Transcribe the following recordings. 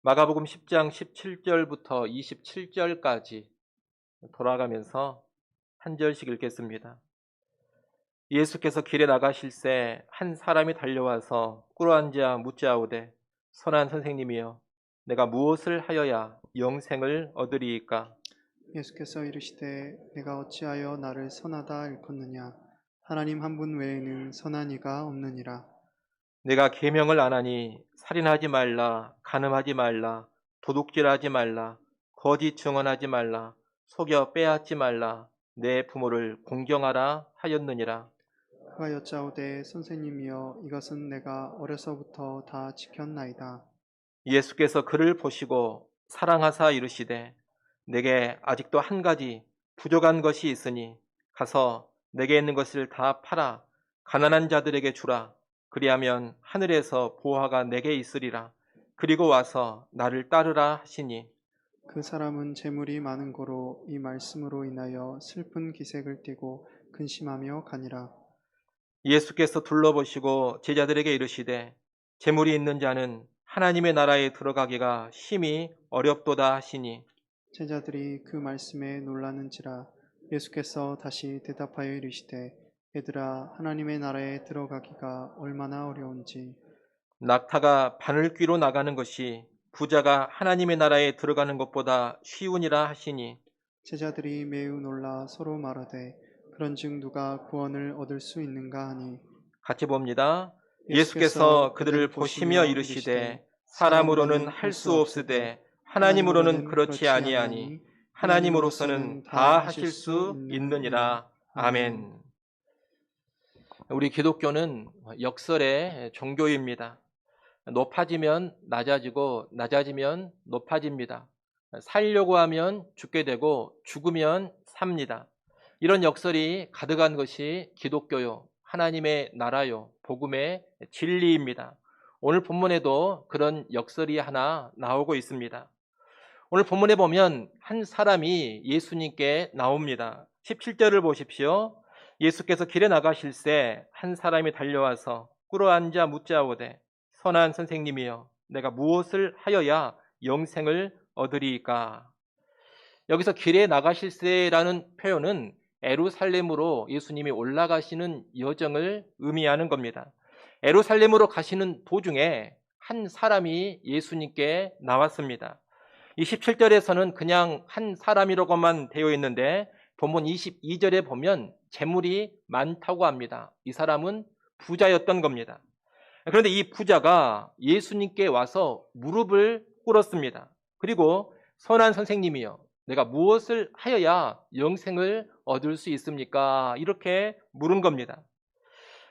마가복음 10장 17절부터 27절까지 돌아가면서 한 절씩 읽겠습니다. 예수께서 길에 나가실새 한 사람이 달려와서 꿇어앉아 묻자오되 선한 선생님이여 내가 무엇을 하여야 영생을 얻으리이까? 예수께서 이르시되 내가 어찌하여 나를 선하다 일컫느냐 하나님 한 분 외에는 선한 이가 없느니라. 내가 계명을 안 하니 살인하지 말라, 간음하지 말라, 도둑질하지 말라, 거짓 증언하지 말라, 속여 빼앗지 말라, 내 부모를 공경하라 하였느니라. 그가 여짜오되 선생님이여 이것은 내가 어려서부터 다 지켰나이다. 예수께서 그를 보시고 사랑하사 이르시되 내게 아직도 한 가지 부족한 것이 있으니 가서 내게 있는 것을 다 팔아 가난한 자들에게 주라. 그리하면 하늘에서 보화가 내게 있으리라. 그리고 와서 나를 따르라 하시니 그 사람은 재물이 많은 고로 이 말씀으로 인하여 슬픈 기색을 띠고 근심하며 가니라. 예수께서 둘러보시고 제자들에게 이르시되 재물이 있는 자는 하나님의 나라에 들어가기가 심히 어렵도다 하시니 제자들이 그 말씀에 놀라는지라. 예수께서 다시 대답하여 이르시되 얘들아 하나님의 나라에 들어가기가 얼마나 어려운지. 낙타가 바늘귀로 나가는 것이 부자가 하나님의 나라에 들어가는 것보다 쉬우니라 하시니 제자들이 매우 놀라 서로 말하되 그런즉 누가 구원을 얻을 수 있는가 하니. 같이 봅니다. 예수께서 그들을 보시며 이르시되 사람으로는 할 수 없으되 하나님으로는 그렇지 아니하니 하나님으로서는 다 하실 수 있느니라. 아멘. 우리 기독교는 역설의 종교입니다. 높아지면 낮아지고 낮아지면 높아집니다. 살려고 하면 죽게 되고 죽으면 삽니다. 이런 역설이 가득한 것이 기독교요, 하나님의 나라요, 복음의 진리입니다. 오늘 본문에도 그런 역설이 하나 나오고 있습니다. 오늘 본문에 보면 한 사람이 예수님께 나옵니다. 17절을 보십시오. 예수께서 길에 나가실새 한 사람이 달려와서 꿇어앉아 묻자오되 선한 선생님이여 내가 무엇을 하여야 영생을 얻으리이까? 여기서 길에 나가실새라는 표현은 예루살렘으로 예수님이 올라가시는 여정을 의미하는 겁니다. 예루살렘으로 가시는 도중에 한 사람이 예수님께 나왔습니다. 27절에서는 그냥 한 사람이라고만 되어 있는데 본문 22절에 보면 재물이 많다고 합니다. 이 사람은 부자였던 겁니다. 그런데 이 부자가 예수님께 와서 무릎을 꿇었습니다. 그리고 선한 선생님이여 내가 무엇을 하여야 영생을 얻을 수 있습니까? 이렇게 물은 겁니다.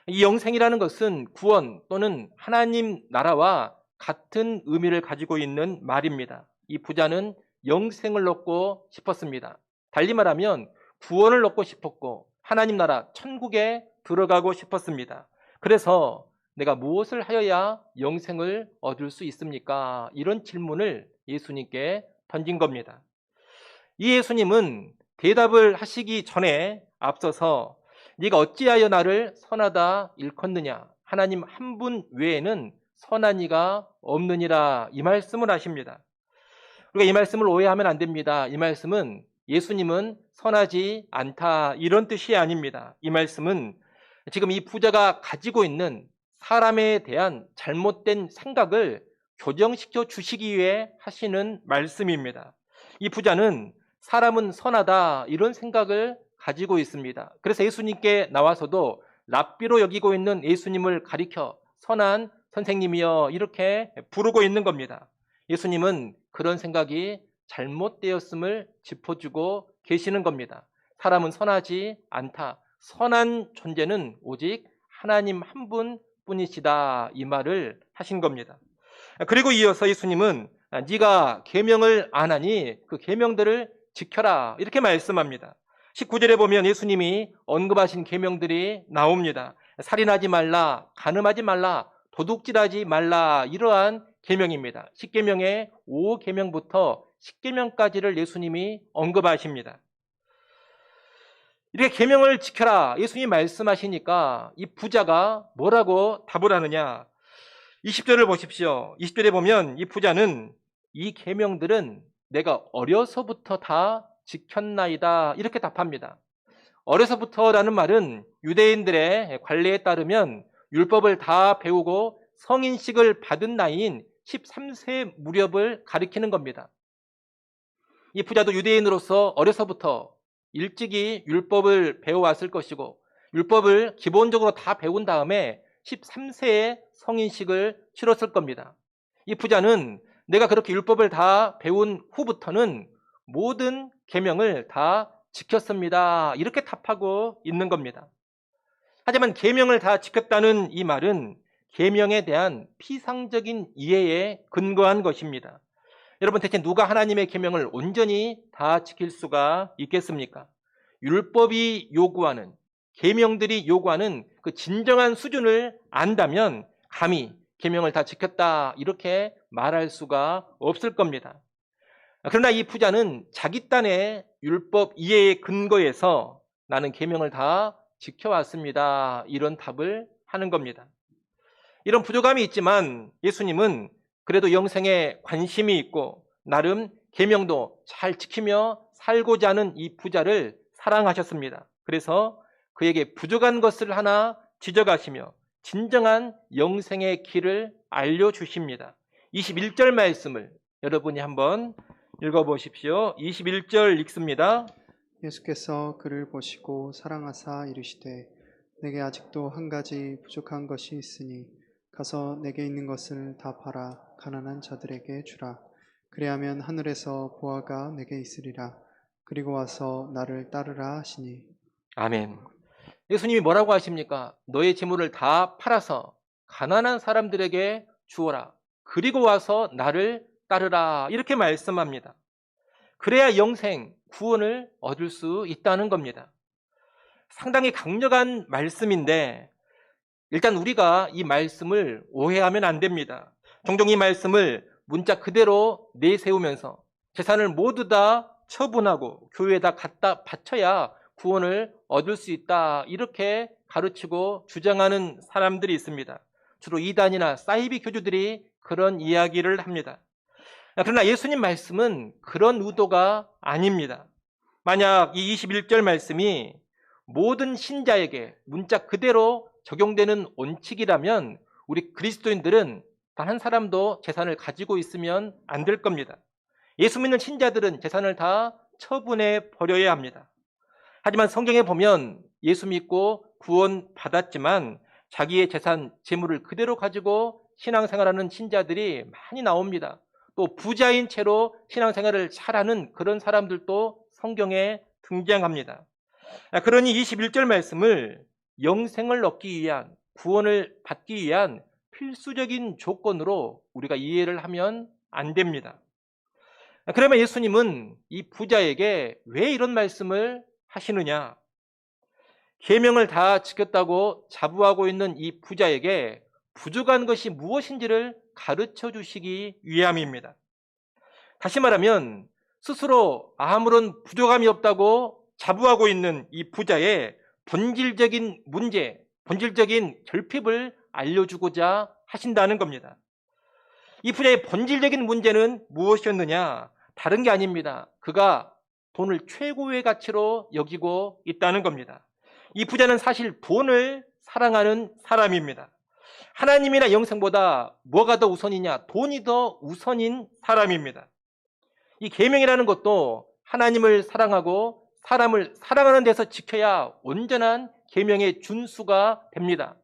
이 영생이라는 것은 구원 또는 하나님 나라와 같은 의미를 가지고 있는 말입니다. 이 부자는 영생을 얻고 싶었습니다. 달리 말하면 구원을 얻고 싶었고 하나님 나라 천국에 들어가고 싶었습니다. 그래서 내가 무엇을 하여야 영생을 얻을 수 있습니까? 이런 질문을 예수님께 던진 겁니다. 이 예수님은 대답을 하시기 전에 앞서서 네가 어찌하여 나를 선하다 일컫느냐? 하나님 한 분 외에는 선한 이가 없느니라 이 말씀을 하십니다. 우리가 이 말씀을 오해하면 안 됩니다. 이 말씀은 예수님은 선하지 않다 이런 뜻이 아닙니다. 이 말씀은 지금 이 부자가 가지고 있는 사람에 대한 잘못된 생각을 교정시켜 주시기 위해 하시는 말씀입니다. 이 부자는 사람은 선하다 이런 생각을 가지고 있습니다. 그래서 예수님께 나와서도 랍비로 여기고 있는 예수님을 가리켜 선한 선생님이여 이렇게 부르고 있는 겁니다. 예수님은 그런 생각이 잘못되었음을 짚어주고 계시는 겁니다. 사람은 선하지 않다. 선한 존재는 오직 하나님 한 분뿐이시다 이 말을 하신 겁니다. 그리고 이어서 예수님은 네가 계명을 안 하니 그 계명들을 지켜라 이렇게 말씀합니다. 19절에 보면 예수님이 언급하신 계명들이 나옵니다. 살인하지 말라, 간음하지 말라, 도둑질하지 말라 이러한 계명입니다. 10계명의 5계명부터 10계명까지를 예수님이 언급하십니다. 이렇게 계명을 지켜라 예수님이 말씀하시니까 이 부자가 뭐라고 답을 하느냐? 20절을 보십시오. 20절에 보면 이 부자는 이 계명들은 내가 어려서부터 다 지켰나이다. 이렇게 답합니다. 어려서부터라는 말은 유대인들의 관례에 따르면 율법을 다 배우고 성인식을 받은 나이인 13세 무렵을 가리키는 겁니다. 이 부자도 유대인으로서 어려서부터 일찍이 율법을 배워왔을 것이고 율법을 기본적으로 다 배운 다음에 13세에 성인식을 치렀을 겁니다. 이 부자는 내가 그렇게 율법을 다 배운 후부터는 모든 계명을 다 지켰습니다. 이렇게 답하고 있는 겁니다. 하지만 계명을 다 지켰다는 이 말은 계명에 대한 피상적인 이해에 근거한 것입니다. 여러분, 대체 누가 하나님의 계명을 온전히 다 지킬 수가 있겠습니까? 율법이 요구하는, 계명들이 요구하는 그 진정한 수준을 안다면 감히 계명을 다 지켰다 이렇게 말할 수가 없을 겁니다. 그러나 이 부자는 자기 딴의 율법 이해의 근거에서 나는 계명을 다 지켜왔습니다. 이런 답을 하는 겁니다. 이런 부족함이 있지만 예수님은 그래도 영생에 관심이 있고 나름 계명도 잘 지키며 살고자 하는 이 부자를 사랑하셨습니다. 그래서 그에게 부족한 것을 하나 지적하시며 진정한 영생의 길을 알려주십니다. 21절 말씀을 여러분이 한번 읽어보십시오. 21절 읽습니다. 예수께서 그를 보시고 사랑하사 이르시되 내게 아직도 한 가지 부족한 것이 있으니 가서 내게 있는 것을 다 팔아 가난한 자들에게 주라. 그리하면 하늘에서 보화가 내게 있으리라. 그리고 와서 나를 따르라 하시니. 아멘. 예수님이 뭐라고 하십니까? 너의 재물을 다 팔아서 가난한 사람들에게 주어라. 그리고 와서 나를 따르라. 이렇게 말씀합니다. 그래야 영생, 구원을 얻을 수 있다는 겁니다. 상당히 강력한 말씀인데 일단 우리가 이 말씀을 오해하면 안 됩니다. 종종 이 말씀을 문자 그대로 내세우면서 재산을 모두 다 처분하고 교회에다 갖다 바쳐야 구원을 얻을 수 있다 이렇게 가르치고 주장하는 사람들이 있습니다. 주로 이단이나 사이비 교주들이 그런 이야기를 합니다. 그러나 예수님 말씀은 그런 의도가 아닙니다. 만약 이 21절 말씀이 모든 신자에게 문자 그대로 적용되는 원칙이라면 우리 그리스도인들은 단 한 사람도 재산을 가지고 있으면 안 될 겁니다. 예수 믿는 신자들은 재산을 다 처분해 버려야 합니다. 하지만 성경에 보면 예수 믿고 구원 받았지만 자기의 재산, 재물을 그대로 가지고 신앙생활하는 신자들이 많이 나옵니다. 또 부자인 채로 신앙생활을 잘하는 그런 사람들도 성경에 등장합니다. 그러니 21절 말씀을 영생을 얻기 위한, 구원을 받기 위한 필수적인 조건으로 우리가 이해를 하면 안 됩니다. 그러면 예수님은 이 부자에게 왜 이런 말씀을 하시느냐? 계명을 다 지켰다고 자부하고 있는 이 부자에게 부족한 것이 무엇인지를 가르쳐 주시기 위함입니다. 다시 말하면 스스로 아무런 부족함이 없다고 자부하고 있는 이 부자의 본질적인 문제, 본질적인 결핍을 알려주고자 하신다는 겁니다. 이 부자의 본질적인 문제는 무엇이었느냐? 다른 게 아닙니다. 그가 돈을 최고의 가치로 여기고 있다는 겁니다. 이 부자는 사실 돈을 사랑하는 사람입니다. 하나님이나 영생보다 뭐가 더 우선이냐? 돈이 더 우선인 사람입니다. 이 계명이라는 것도 하나님을 사랑하고 사람을 사랑하는 데서 지켜야 온전한 계명의 준수가 됩니다.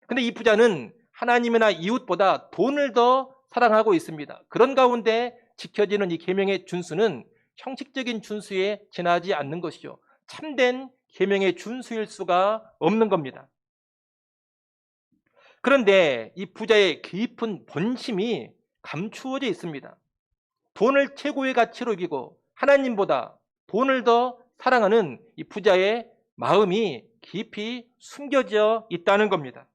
근데 이 부자는 하나님이나 이웃보다 돈을 더 사랑하고 있습니다. 그런 가운데 지켜지는 이 계명의 준수는 형식적인 준수에 지나지 않는 것이죠. 참된 계명의 준수일 수가 없는 겁니다. 그런데 이 부자의 깊은 본심이 감추어져 있습니다. 돈을 최고의 가치로 여기고 하나님보다 돈을 더 사랑하는 이 부자의 마음이 깊이 숨겨져 있다는 겁니다.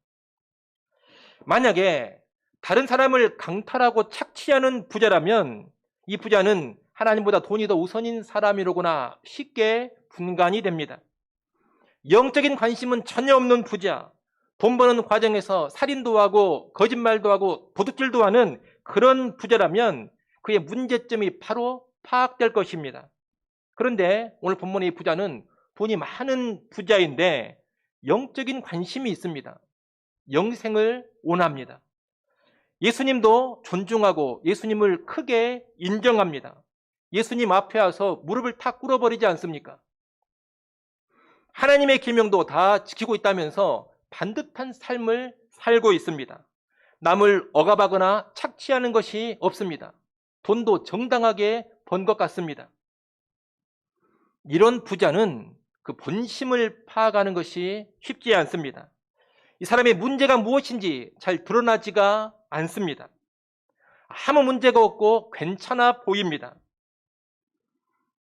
만약에 다른 사람을 강탈하고 착취하는 부자라면 이 부자는 하나님보다 돈이 더 우선인 사람이로구나 쉽게 분간이 됩니다. 영적인 관심은 전혀 없는 부자, 돈 버는 과정에서 살인도 하고 거짓말도 하고 도둑질도 하는 그런 부자라면 그의 문제점이 바로 파악될 것입니다. 그런데 오늘 본문의 이 부자는 돈이 많은 부자인데 영적인 관심이 있습니다. 영생을 원합니다. 예수님도 존중하고 예수님을 크게 인정합니다. 예수님 앞에 와서 무릎을 탁 꿇어버리지 않습니까? 하나님의 계명도 다 지키고 있다면서 반듯한 삶을 살고 있습니다. 남을 억압하거나 착취하는 것이 없습니다. 돈도 정당하게 번 것 같습니다. 이런 부자는 그 본심을 파악하는 것이 쉽지 않습니다. 이 사람의 문제가 무엇인지 잘 드러나지가 않습니다. 아무 문제가 없고 괜찮아 보입니다.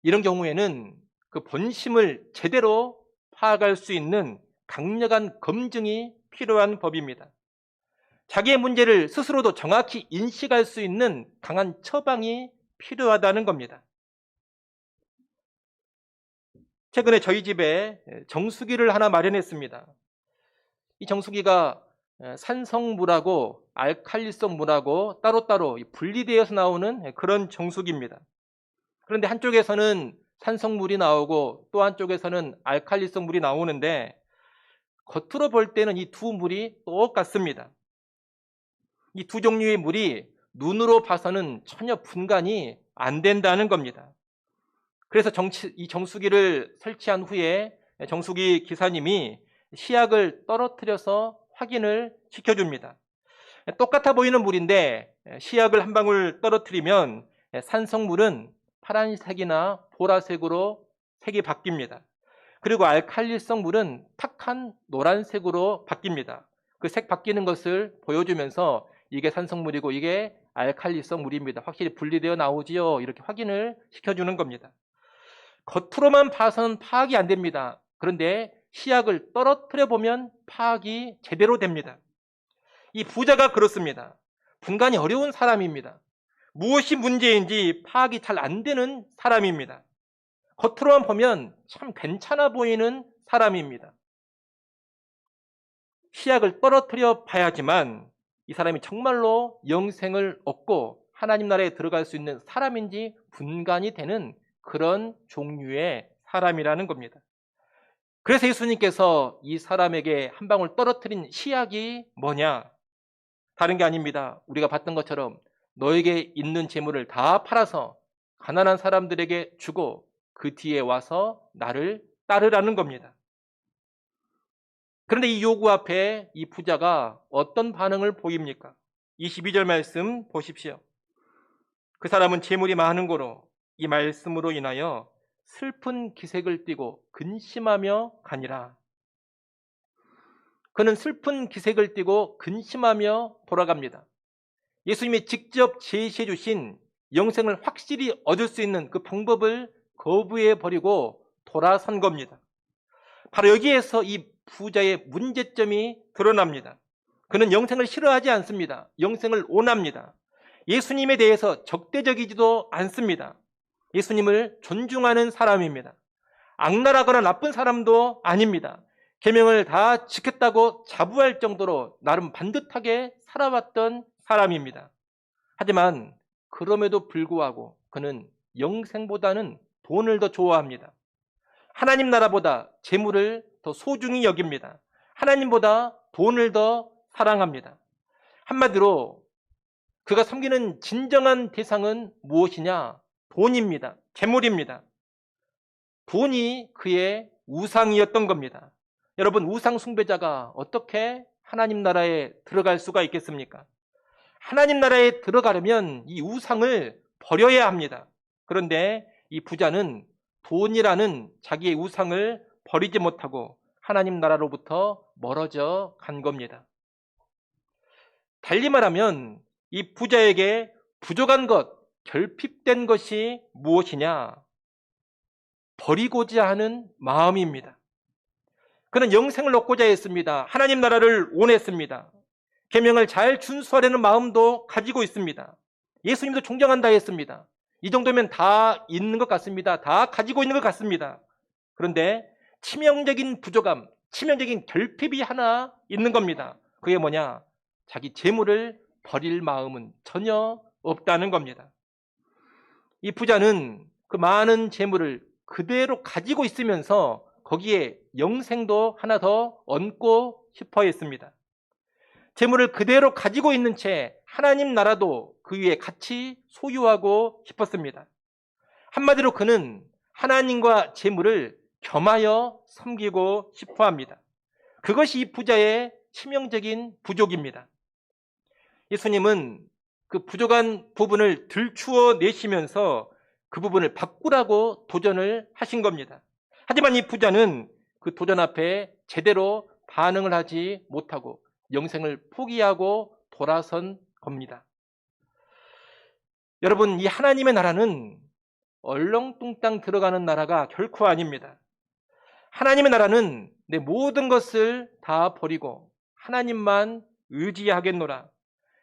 이런 경우에는 그 본심을 제대로 파악할 수 있는 강력한 검증이 필요한 법입니다. 자기의 문제를 스스로도 정확히 인식할 수 있는 강한 처방이 필요하다는 겁니다. 최근에 저희 집에 정수기를 하나 마련했습니다. 이 정수기가 산성물하고 알칼리성 물하고 따로따로 분리되어서 나오는 그런 정수기입니다. 그런데 한쪽에서는 산성물이 나오고 또 한쪽에서는 알칼리성 물이 나오는데 겉으로 볼 때는 이 두 물이 똑같습니다. 이 두 종류의 물이 눈으로 봐서는 전혀 분간이 안 된다는 겁니다. 그래서 이 정수기를 설치한 후에 정수기 기사님이 시약을 떨어뜨려서 확인을 시켜줍니다. 똑같아 보이는 물인데 시약을 한 방울 떨어뜨리면 산성물은 파란색이나 보라색으로 색이 바뀝니다. 그리고 알칼리성 물은 탁한 노란색으로 바뀝니다. 그 색 바뀌는 것을 보여주면서 이게 산성물이고 이게 알칼리성 물입니다. 확실히 분리되어 나오지요. 이렇게 확인을 시켜주는 겁니다. 겉으로만 봐서는 파악이 안 됩니다. 그런데 시약을 떨어뜨려 보면 파악이 제대로 됩니다. 이 부자가 그렇습니다. 분간이 어려운 사람입니다. 무엇이 문제인지 파악이 잘 안 되는 사람입니다. 겉으로만 보면 참 괜찮아 보이는 사람입니다. 시약을 떨어뜨려 봐야지만 이 사람이 정말로 영생을 얻고 하나님 나라에 들어갈 수 있는 사람인지 분간이 되는 그런 종류의 사람이라는 겁니다. 그래서 예수님께서 이 사람에게 한 방울 떨어뜨린 시약이 뭐냐? 다른 게 아닙니다. 우리가 봤던 것처럼 너에게 있는 재물을 다 팔아서 가난한 사람들에게 주고 그 뒤에 와서 나를 따르라는 겁니다. 그런데 이 요구 앞에 이 부자가 어떤 반응을 보입니까? 22절 말씀 보십시오. 그 사람은 재물이 많은 고로 이 말씀으로 인하여 슬픈 기색을 띠고 근심하며 가니라. 그는 슬픈 기색을 띠고 근심하며 돌아갑니다. 예수님이 직접 제시해 주신 영생을 확실히 얻을 수 있는 그 방법을 거부해 버리고 돌아선 겁니다. 바로 여기에서 이 부자의 문제점이 드러납니다. 그는 영생을 싫어하지 않습니다. 영생을 원합니다. 예수님에 대해서 적대적이지도 않습니다. 예수님을 존중하는 사람입니다. 악랄하거나 나쁜 사람도 아닙니다. 계명을 다 지켰다고 자부할 정도로 나름 반듯하게 살아왔던 사람입니다. 하지만 그럼에도 불구하고 그는 영생보다는 돈을 더 좋아합니다. 하나님 나라보다 재물을 더 소중히 여깁니다. 하나님보다 돈을 더 사랑합니다. 한마디로 그가 섬기는 진정한 대상은 무엇이냐? 돈입니다. 재물입니다. 돈이 그의 우상이었던 겁니다. 여러분, 우상 숭배자가 어떻게 하나님 나라에 들어갈 수가 있겠습니까? 하나님 나라에 들어가려면 이 우상을 버려야 합니다. 그런데 이 부자는 돈이라는 자기의 우상을 버리지 못하고 하나님 나라로부터 멀어져 간 겁니다. 달리 말하면 이 부자에게 부족한 것, 결핍된 것이 무엇이냐? 버리고자 하는 마음입니다. 그는 영생을 얻고자 했습니다. 하나님 나라를 원했습니다. 계명을 잘 준수하려는 마음도 가지고 있습니다. 예수님도 존경한다 했습니다. 이 정도면 다 있는 것 같습니다. 다 가지고 있는 것 같습니다. 그런데 치명적인 부족함, 치명적인 결핍이 하나 있는 겁니다. 그게 뭐냐? 자기 재물을 버릴 마음은 전혀 없다는 겁니다. 이 부자는 그 많은 재물을 그대로 가지고 있으면서 거기에 영생도 하나 더 얹고 싶어 했습니다. 재물을 그대로 가지고 있는 채 하나님 나라도 그 위에 같이 소유하고 싶었습니다. 한마디로 그는 하나님과 재물을 겸하여 섬기고 싶어 합니다. 그것이 이 부자의 치명적인 부족입니다. 예수님은 그 부족한 부분을 들추어 내시면서 그 부분을 바꾸라고 도전을 하신 겁니다. 하지만 이 부자는 그 도전 앞에 제대로 반응을 하지 못하고 영생을 포기하고 돌아선 겁니다. 여러분, 이 하나님의 나라는 얼렁뚱땅 들어가는 나라가 결코 아닙니다. 하나님의 나라는 내 모든 것을 다 버리고 하나님만 의지하겠노라,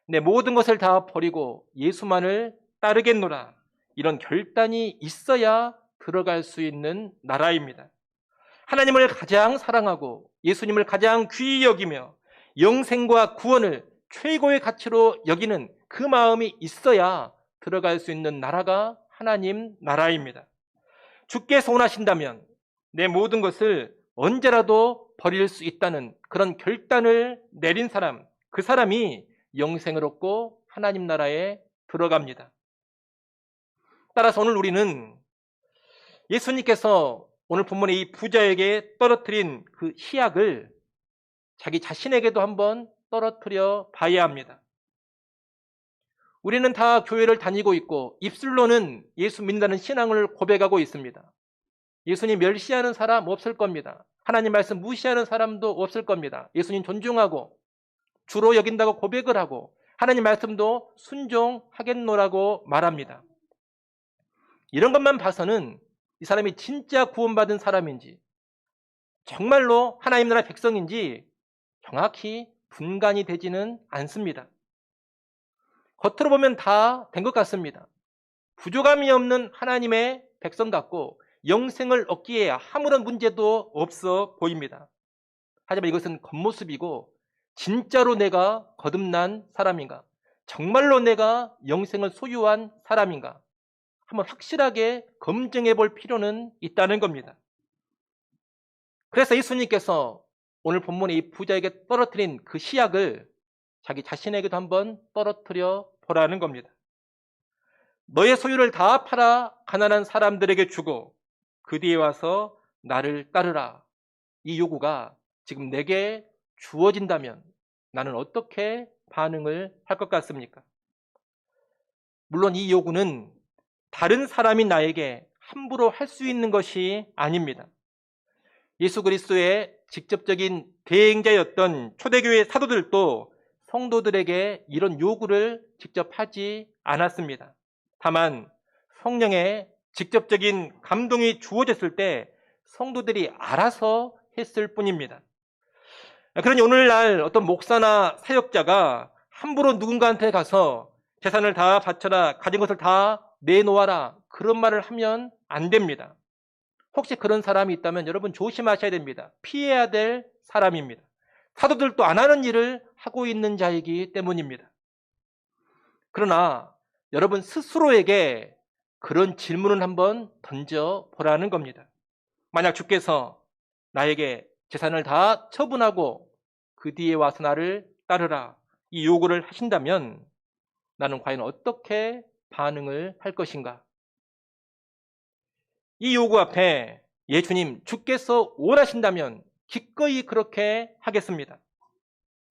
내 모든 것을 다 버리고 예수만을 따르겠노라, 이런 결단이 있어야 들어갈 수 있는 나라입니다. 하나님을 가장 사랑하고 예수님을 가장 귀히 여기며 영생과 구원을 최고의 가치로 여기는 그 마음이 있어야 들어갈 수 있는 나라가 하나님 나라입니다. 주께서 원하신다면 내 모든 것을 언제라도 버릴 수 있다는 그런 결단을 내린 사람, 그 사람이 영생을 얻고 하나님 나라에 들어갑니다. 따라서 오늘 우리는 예수님께서 오늘 본문의 이 부자에게 떨어뜨린 그 희약을 자기 자신에게도 한번 떨어뜨려 봐야 합니다. 우리는 다 교회를 다니고 있고 입술로는 예수 믿는다는 신앙을 고백하고 있습니다. 예수님 멸시하는 사람 없을 겁니다. 하나님 말씀 무시하는 사람도 없을 겁니다. 예수님 존중하고 주로 여긴다고 고백을 하고 하나님 말씀도 순종하겠노라고 말합니다. 이런 것만 봐서는 이 사람이 진짜 구원받은 사람인지 정말로 하나님 나라 백성인지 정확히 분간이 되지는 않습니다. 겉으로 보면 다 된 것 같습니다. 부족함이 없는 하나님의 백성 같고 영생을 얻기에 아무런 문제도 없어 보입니다. 하지만 이것은 겉모습이고 진짜로 내가 거듭난 사람인가? 정말로 내가 영생을 소유한 사람인가? 한번 확실하게 검증해 볼 필요는 있다는 겁니다. 그래서 예수님께서 오늘 본문에 이 부자에게 떨어뜨린 그 시약을 자기 자신에게도 한번 떨어뜨려 보라는 겁니다. 너의 소유를 다 팔아 가난한 사람들에게 주고 그 뒤에 와서 나를 따르라. 이 요구가 지금 내게 주어진다면 나는 어떻게 반응을 할 것 같습니까? 물론 이 요구는 다른 사람이 나에게 함부로 할 수 있는 것이 아닙니다. 예수 그리스도의 직접적인 대행자였던 초대교회 사도들도 성도들에게 이런 요구를 직접 하지 않았습니다. 다만 성령의 직접적인 감동이 주어졌을 때 성도들이 알아서 했을 뿐입니다. 그러니 오늘날 어떤 목사나 사역자가 함부로 누군가한테 가서 재산을 다 바쳐라, 가진 것을 다 내놓아라, 그런 말을 하면 안 됩니다. 혹시 그런 사람이 있다면 여러분 조심하셔야 됩니다. 피해야 될 사람입니다. 사도들도 안 하는 일을 하고 있는 자이기 때문입니다. 그러나 여러분 스스로에게 그런 질문을 한번 던져보라는 겁니다. 만약 주께서 나에게 재산을 다 처분하고 그 뒤에 와서 나를 따르라, 이 요구를 하신다면 나는 과연 어떻게 반응을 할 것인가? 이 요구 앞에 예수님, 주께서 원하신다면 기꺼이 그렇게 하겠습니다.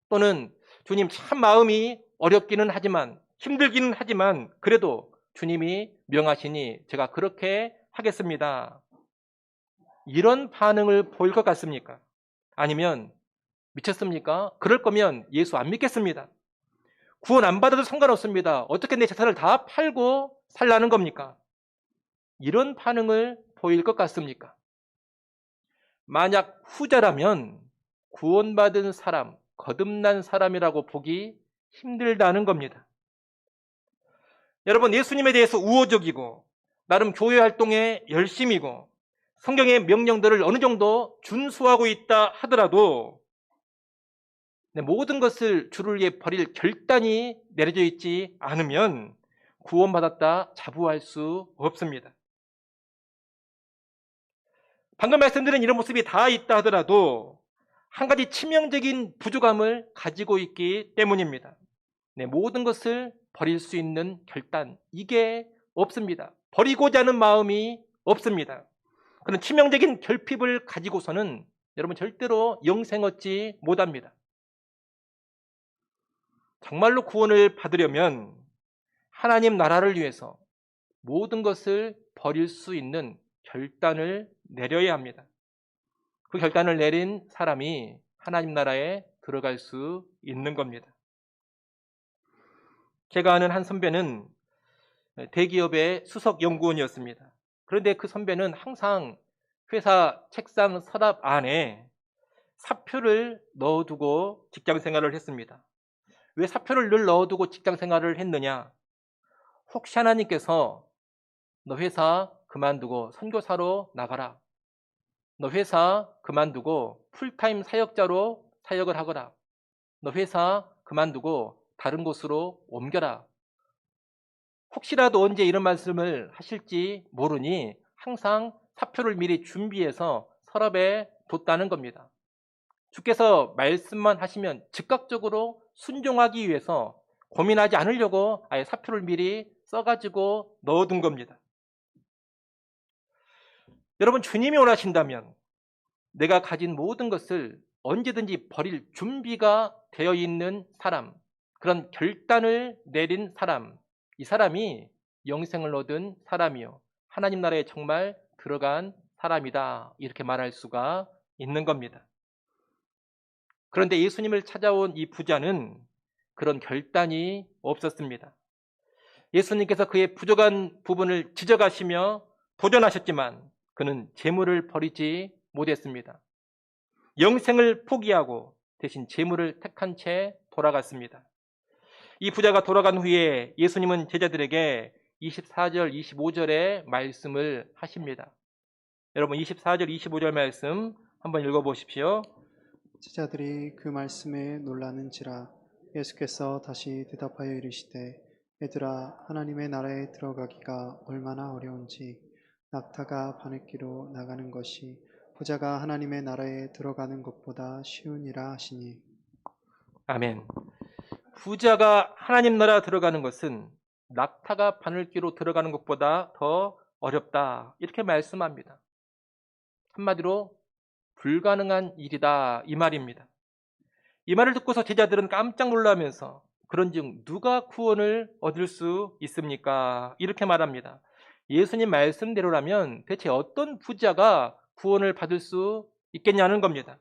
또는 주님 참 마음이 어렵기는 하지만 힘들기는 하지만 그래도 주님이 명하시니 제가 그렇게 하겠습니다. 이런 반응을 보일 것 같습니까? 아니면 미쳤습니까? 그럴 거면 예수 안 믿겠습니다. 구원 안 받아도 상관없습니다. 어떻게 내 재산을 다 팔고 살라는 겁니까? 이런 반응을 보일 것 같습니까? 만약 후자라면 구원받은 사람, 거듭난 사람이라고 보기 힘들다는 겁니다. 여러분, 예수님에 대해서 우호적이고 나름 교회 활동에 열심이고 성경의 명령들을 어느 정도 준수하고 있다 하더라도 모든 것을 주를 위해 버릴 결단이 내려져 있지 않으면 구원받았다 자부할 수 없습니다. 방금 말씀드린 이런 모습이 다 있다 하더라도 한 가지 치명적인 부족함을 가지고 있기 때문입니다. 네, 모든 것을 버릴 수 있는 결단, 이게 없습니다. 버리고자 하는 마음이 없습니다. 그런 치명적인 결핍을 가지고서는 여러분 절대로 영생 얻지 못합니다. 정말로 구원을 받으려면 하나님 나라를 위해서 모든 것을 버릴 수 있는 결단을 내려야 합니다. 그 결단을 내린 사람이 하나님 나라에 들어갈 수 있는 겁니다. 제가 아는 한 선배는 대기업의 수석 연구원이었습니다. 그런데 그 선배는 항상 회사 책상 서랍 안에 사표를 넣어두고 직장 생활을 했습니다. 왜 사표를 늘 넣어두고 직장 생활을 했느냐? 혹시 하나님께서 너 회사 그만두고 선교사로 나가라. 너 회사 그만두고 풀타임 사역자로 사역을 하거라. 너 회사 그만두고 다른 곳으로 옮겨라. 혹시라도 언제 이런 말씀을 하실지 모르니 항상 사표를 미리 준비해서 서랍에 뒀다는 겁니다. 주께서 말씀만 하시면 즉각적으로 순종하기 위해서 고민하지 않으려고 아예 사표를 미리 써가지고 넣어둔 겁니다. 여러분, 주님이 원하신다면 내가 가진 모든 것을 언제든지 버릴 준비가 되어 있는 사람, 그런 결단을 내린 사람, 이 사람이 영생을 얻은 사람이요, 하나님 나라에 정말 들어간 사람이다, 이렇게 말할 수가 있는 겁니다. 그런데 예수님을 찾아온 이 부자는 그런 결단이 없었습니다. 예수님께서 그의 부족한 부분을 지적하시며 도전하셨지만 그는 재물을 버리지 못했습니다. 영생을 포기하고 대신 재물을 택한 채 돌아갔습니다. 이 부자가 돌아간 후에 예수님은 제자들에게 24절, 25절의 말씀을 하십니다. 여러분, 24절, 25절 말씀 한번 읽어보십시오. 제자들이 그 말씀에 놀라는지라. 예수께서 다시 대답하여 이르시되 얘들아, 하나님의 나라에 들어가기가 얼마나 어려운지 낙타가 바늘기로 나가는 것이 부자가 하나님의 나라에 들어가는 것보다 쉬우니라 하시니. 아멘. 부자가 하나님 나라 들어가는 것은 낙타가 바늘기로 들어가는 것보다 더 어렵다, 이렇게 말씀합니다. 한마디로 불가능한 일이다, 이 말입니다. 이 말을 듣고서 제자들은 깜짝 놀라면서 그런즉 누가 구원을 얻을 수 있습니까? 이렇게 말합니다. 예수님 말씀대로라면 대체 어떤 부자가 구원을 받을 수 있겠냐는 겁니다.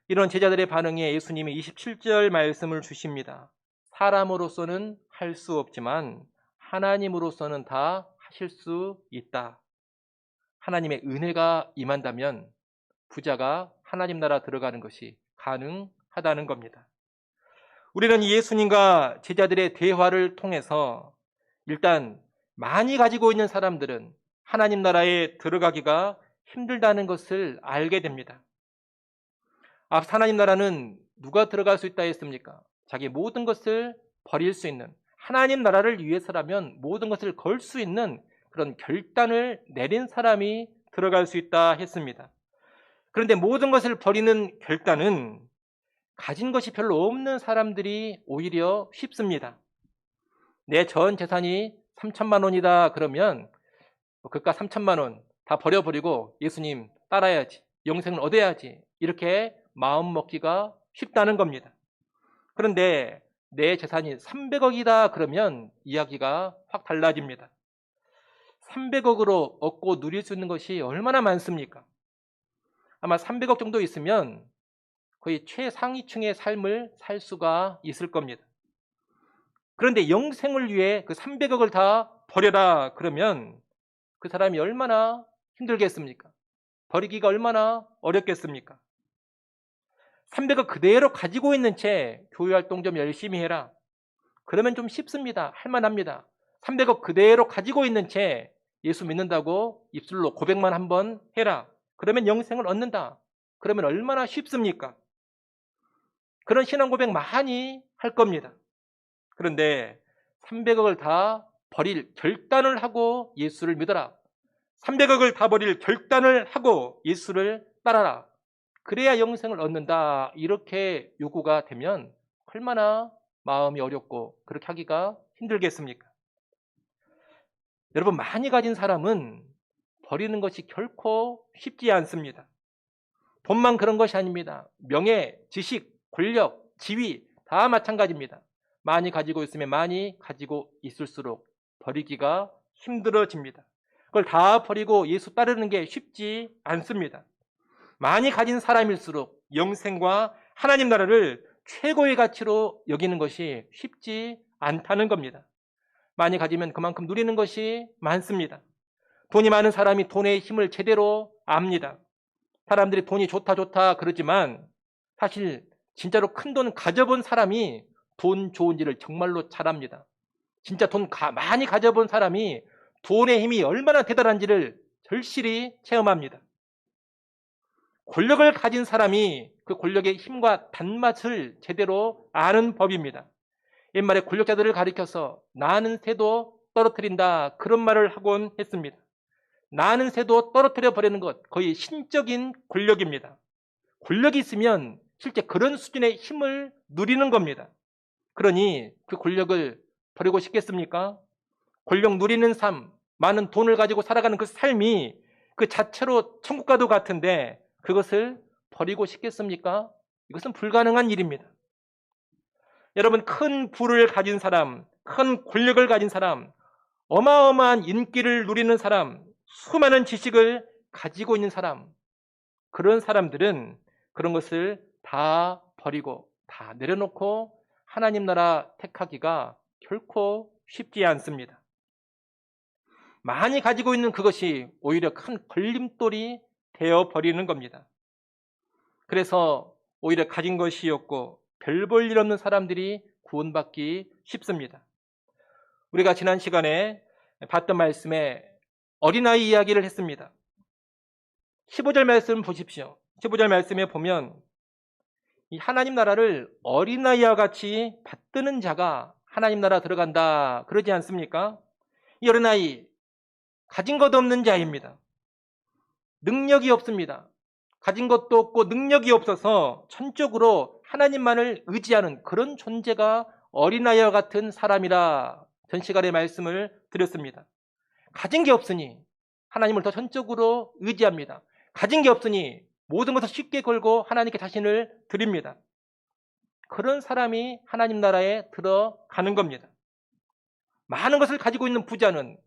이런 제자들의 반응에 예수님이 27절 말씀을 주십니다. 사람으로서는 할 수 없지만 하나님으로서는 다 하실 수 있다. 하나님의 은혜가 임한다면 부자가 하나님 나라 들어가는 것이 가능하다는 겁니다. 우리는 예수님과 제자들의 대화를 통해서 일단 많이 가지고 있는 사람들은 하나님 나라에 들어가기가 힘들다는 것을 알게 됩니다. 하나님 나라는 누가 들어갈 수 있다 했습니까? 자기 모든 것을 버릴 수 있는, 하나님 나라를 위해서라면 모든 것을 걸 수 있는 그런 결단을 내린 사람이 들어갈 수 있다 했습니다. 그런데 모든 것을 버리는 결단은 가진 것이 별로 없는 사람들이 오히려 쉽습니다. 내 전 재산이 3천만 원이다 그러면 그깟 3천만 원 다 버려버리고 예수님 따라야지, 영생을 얻어야지, 이렇게 마음 먹기가 쉽다는 겁니다. 그런데 내 재산이 300억이다 그러면 이야기가 확 달라집니다. 300억으로 얻고 누릴 수 있는 것이 얼마나 많습니까? 아마 300억 정도 있으면 거의 최상위층의 삶을 살 수가 있을 겁니다. 그런데 영생을 위해 그 300억을 다 버려라 그러면 그 사람이 얼마나 힘들겠습니까? 버리기가 얼마나 어렵겠습니까? 300억 그대로 가지고 있는 채 교회활동 좀 열심히 해라. 그러면 좀 쉽습니다. 할만합니다. 300억 그대로 가지고 있는 채 예수 믿는다고 입술로 고백만 한번 해라. 그러면 영생을 얻는다. 그러면 얼마나 쉽습니까? 그런 신앙 고백 많이 할 겁니다. 그런데 300억을 다 버릴 결단을 하고 예수를 믿어라. 300억을 다 버릴 결단을 하고 예수를 따라라. 그래야 영생을 얻는다. 이렇게 요구가 되면 얼마나 마음이 어렵고 그렇게 하기가 힘들겠습니까? 여러분, 많이 가진 사람은 버리는 것이 결코 쉽지 않습니다. 돈만 그런 것이 아닙니다. 명예, 지식, 권력, 지위 다 마찬가지입니다. 많이 가지고 있으면 많이 가지고 있을수록 버리기가 힘들어집니다. 그걸 다 버리고 예수 따르는 게 쉽지 않습니다. 많이 가진 사람일수록 영생과 하나님 나라를 최고의 가치로 여기는 것이 쉽지 않다는 겁니다. 많이 가지면 그만큼 누리는 것이 많습니다. 돈이 많은 사람이 돈의 힘을 제대로 압니다. 사람들이 돈이 좋다 좋다 그러지만 사실 진짜로 큰 돈 가져본 사람이 돈 좋은지를 정말로 잘 압니다. 진짜 돈 많이 가져본 사람이 돈의 힘이 얼마나 대단한지를 절실히 체험합니다. 권력을 가진 사람이 그 권력의 힘과 단맛을 제대로 아는 법입니다. 옛말에 권력자들을 가리켜서 나는 새도 떨어뜨린다 그런 말을 하곤 했습니다. 나는 새도 떨어뜨려 버리는 것 거의 신적인 권력입니다. 권력이 있으면 실제 그런 수준의 힘을 누리는 겁니다. 그러니 그 권력을 버리고 싶겠습니까? 권력 누리는 삶, 많은 돈을 가지고 살아가는 그 삶이 그 자체로 천국과도 같은데 그것을 버리고 싶겠습니까? 이것은 불가능한 일입니다. 여러분, 큰 부를 가진 사람, 큰 권력을 가진 사람, 어마어마한 인기를 누리는 사람, 수많은 지식을 가지고 있는 사람, 그런 사람들은 그런 것을 다 버리고 다 내려놓고 하나님 나라 택하기가 결코 쉽지 않습니다. 많이 가지고 있는 그것이 오히려 큰 걸림돌이 되어버리는 겁니다. 그래서 오히려 가진 것이 없고 별 볼 일 없는 사람들이 구원받기 쉽습니다. 우리가 지난 시간에 봤던 말씀에 어린아이 이야기를 했습니다. 15절 말씀 보십시오. 15절 말씀에 보면 이 하나님 나라를 어린아이와 같이 받드는 자가 하나님 나라 들어간다 그러지 않습니까? 이 어린아이 가진 것 없는 자입니다. 능력이 없습니다. 가진 것도 없고 능력이 없어서 전적으로 하나님만을 의지하는 그런 존재가 어린아이와 같은 사람이라 전 시간에 말씀을 드렸습니다. 가진 게 없으니 하나님을 더 전적으로 의지합니다. 가진 게 없으니 모든 것을 쉽게 걸고 하나님께 자신을 드립니다. 그런 사람이 하나님 나라에 들어가는 겁니다. 많은 것을 가지고 있는 부자는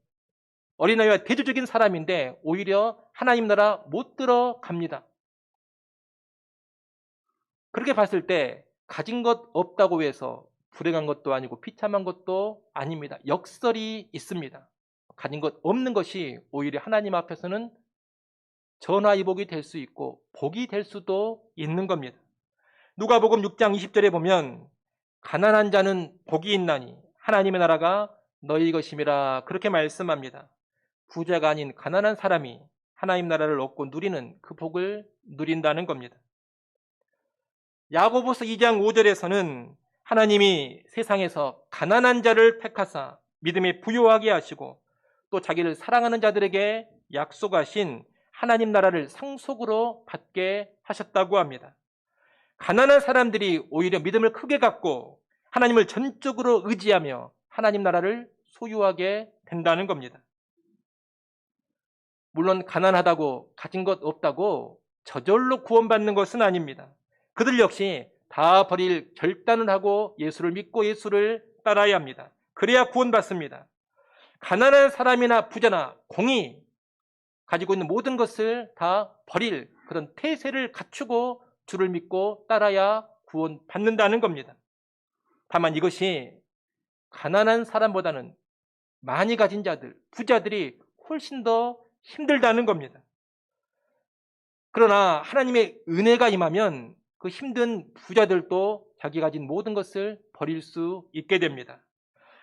어린아이와 대조적인 사람인데 오히려 하나님 나라 못 들어갑니다. 그렇게 봤을 때 가진 것 없다고 해서 불행한 것도 아니고 비참한 것도 아닙니다. 역설이 있습니다. 가진 것 없는 것이 오히려 하나님 앞에서는 전화위복이 될 수 있고 복이 될 수도 있는 겁니다. 누가복음 6장 20절에 보면 가난한 자는 복이 있나니 하나님의 나라가 너희 것임이라 그렇게 말씀합니다. 부자가 아닌 가난한 사람이 하나님 나라를 얻고 누리는 그 복을 누린다는 겁니다. 야고보서 2장 5절에서는 하나님이 세상에서 가난한 자를 택하사 믿음에 부요하게 하시고 또 자기를 사랑하는 자들에게 약속하신 하나님 나라를 상속으로 받게 하셨다고 합니다. 가난한 사람들이 오히려 믿음을 크게 갖고 하나님을 전적으로 의지하며 하나님 나라를 소유하게 된다는 겁니다. 물론 가난하다고 가진 것 없다고 저절로 구원받는 것은 아닙니다. 그들 역시 다 버릴 결단을 하고 예수를 믿고 예수를 따라야 합니다. 그래야 구원받습니다. 가난한 사람이나 부자나 공이 가지고 있는 모든 것을 다 버릴 그런 태세를 갖추고 주를 믿고 따라야 구원받는다는 겁니다. 다만 이것이 가난한 사람보다는 많이 가진 자들, 부자들이 훨씬 더 힘들다는 겁니다. 그러나 하나님의 은혜가 임하면 그 힘든 부자들도 자기 가진 모든 것을 버릴 수 있게 됩니다.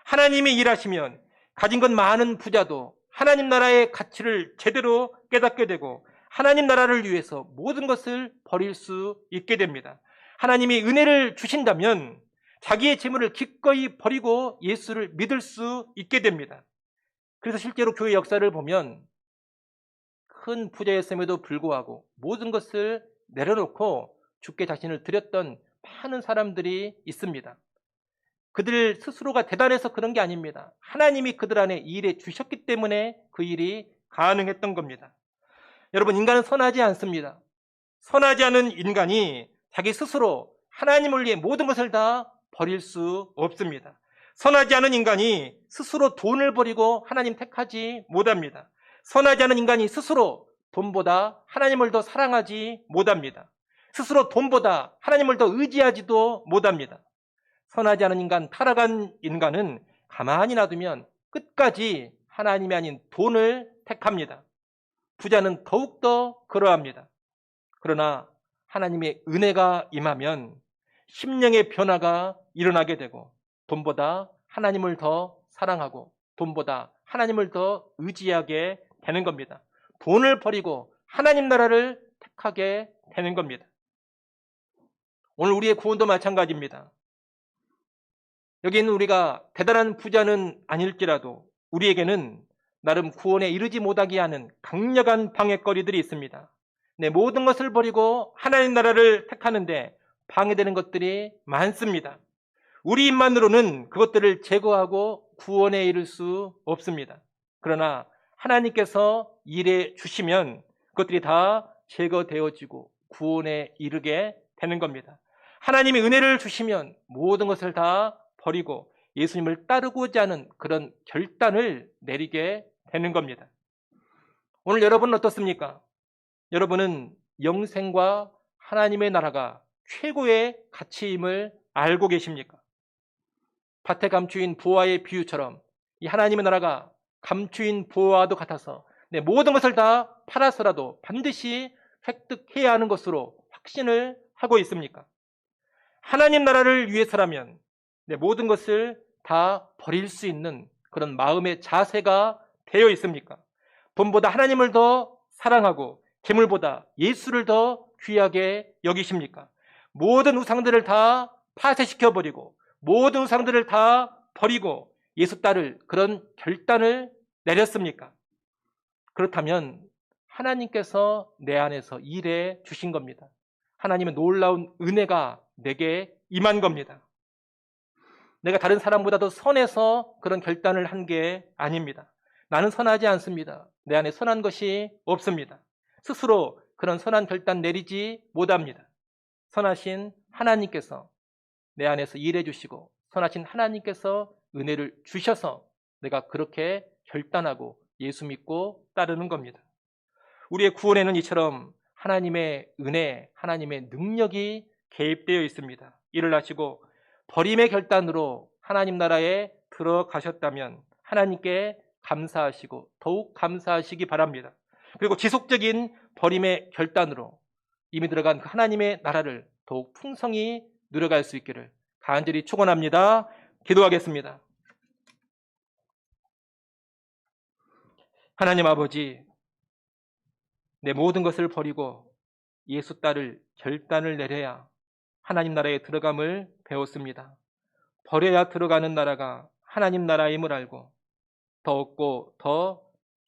하나님이 일하시면 가진 것 많은 부자도 하나님 나라의 가치를 제대로 깨닫게 되고 하나님 나라를 위해서 모든 것을 버릴 수 있게 됩니다. 하나님이 은혜를 주신다면 자기의 재물을 기꺼이 버리고 예수를 믿을 수 있게 됩니다. 그래서 실제로 교회 역사를 보면 큰 부자였음에도 불구하고 모든 것을 내려놓고 주께 자신을 드렸던 많은 사람들이 있습니다. 그들 스스로가 대단해서 그런 게 아닙니다. 하나님이 그들 안에 일해 주셨기 때문에 그 일이 가능했던 겁니다. 여러분, 인간은 선하지 않습니다. 선하지 않은 인간이 자기 스스로 하나님을 위해 모든 것을 다 버릴 수 없습니다. 선하지 않은 인간이 스스로 돈을 버리고 하나님 택하지 못합니다. 선하지 않은 인간이 스스로 돈보다 하나님을 더 사랑하지 못합니다. 스스로 돈보다 하나님을 더 의지하지도 못합니다. 선하지 않은 인간, 타락한 인간은 가만히 놔두면 끝까지 하나님이 아닌 돈을 택합니다. 부자는 더욱더 그러합니다. 그러나 하나님의 은혜가 임하면 심령의 변화가 일어나게 되고 돈보다 하나님을 더 사랑하고 돈보다 하나님을 더 의지하게 되는 겁니다. 돈을 버리고 하나님 나라를 택하게 되는 겁니다. 오늘 우리의 구원도 마찬가지입니다. 여기 있는 우리가 대단한 부자는 아닐지라도 우리에게는 나름 구원에 이르지 못하게 하는 강력한 방해거리들이 있습니다. 내 모든 것을 버리고 하나님 나라를 택하는데 방해되는 것들이 많습니다. 우리 입만으로는 그것들을 제거하고 구원에 이를 수 없습니다. 그러나 하나님께서 일해 주시면 그것들이 다 제거되어지고 구원에 이르게 되는 겁니다. 하나님이 은혜를 주시면 모든 것을 다 버리고 예수님을 따르고자 하는 그런 결단을 내리게 되는 겁니다. 오늘 여러분은 어떻습니까? 여러분은 영생과 하나님의 나라가 최고의 가치임을 알고 계십니까? 밭에 감추인 보화의 비유처럼 이 하나님의 나라가 감추인 보화와도 같아서 내 모든 것을 다 팔아서라도 반드시 획득해야 하는 것으로 확신을 하고 있습니까? 하나님 나라를 위해서라면 내 모든 것을 다 버릴 수 있는 그런 마음의 자세가 되어 있습니까? 돈보다 하나님을 더 사랑하고 재물보다 예수를 더 귀하게 여기십니까? 모든 우상들을 다 파쇄시켜버리고 모든 우상들을 다 버리고 예수 따를 그런 결단을 내렸습니까? 그렇다면 하나님께서 내 안에서 일해 주신 겁니다. 하나님의 놀라운 은혜가 내게 임한 겁니다. 내가 다른 사람보다 더 선해서 그런 결단을 한 게 아닙니다. 나는 선하지 않습니다. 내 안에 선한 것이 없습니다. 스스로 그런 선한 결단 내리지 못합니다. 선하신 하나님께서 내 안에서 일해 주시고 선하신 하나님께서 은혜를 주셔서 내가 그렇게 결단하고 예수 믿고 따르는 겁니다. 우리의 구원에는 이처럼 하나님의 은혜, 하나님의 능력이 개입되어 있습니다. 이를 아시고 버림의 결단으로 하나님 나라에 들어가셨다면 하나님께 감사하시고 더욱 감사하시기 바랍니다. 그리고 지속적인 버림의 결단으로 이미 들어간 그 하나님의 나라를 더욱 풍성히 누려갈 수 있기를 간절히 축원합니다. 기도하겠습니다. 하나님 아버지, 내 모든 것을 버리고 예수 따를 결단을 내려야 하나님 나라에 들어감을 배웠습니다. 버려야 들어가는 나라가 하나님 나라임을 알고 더 얻고 더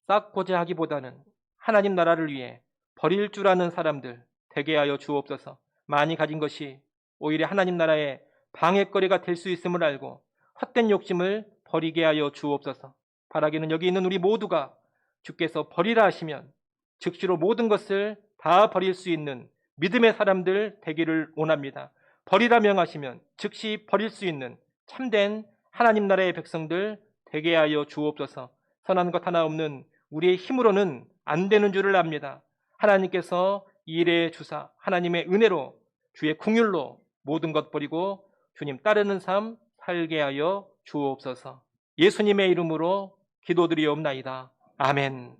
쌓고자 하기보다는 하나님 나라를 위해 버릴 줄 아는 사람들 되게 하여 주옵소서. 많이 가진 것이 오히려 하나님 나라의 방해거리가 될 수 있음을 알고 헛된 욕심을 버리게 하여 주옵소서. 바라기는 여기 있는 우리 모두가 주께서 버리라 하시면 즉시로 모든 것을 다 버릴 수 있는 믿음의 사람들 되기를 원합니다. 버리라 명하시면 즉시 버릴 수 있는 참된 하나님 나라의 백성들 되게 하여 주옵소서. 선한 것 하나 없는 우리의 힘으로는 안 되는 줄을 압니다. 하나님께서 일해 주사 하나님의 은혜로 주의 긍휼로 모든 것 버리고 주님 따르는 삶 살게 하여 주옵소서. 예수님의 이름으로 기도드리옵나이다. 아멘.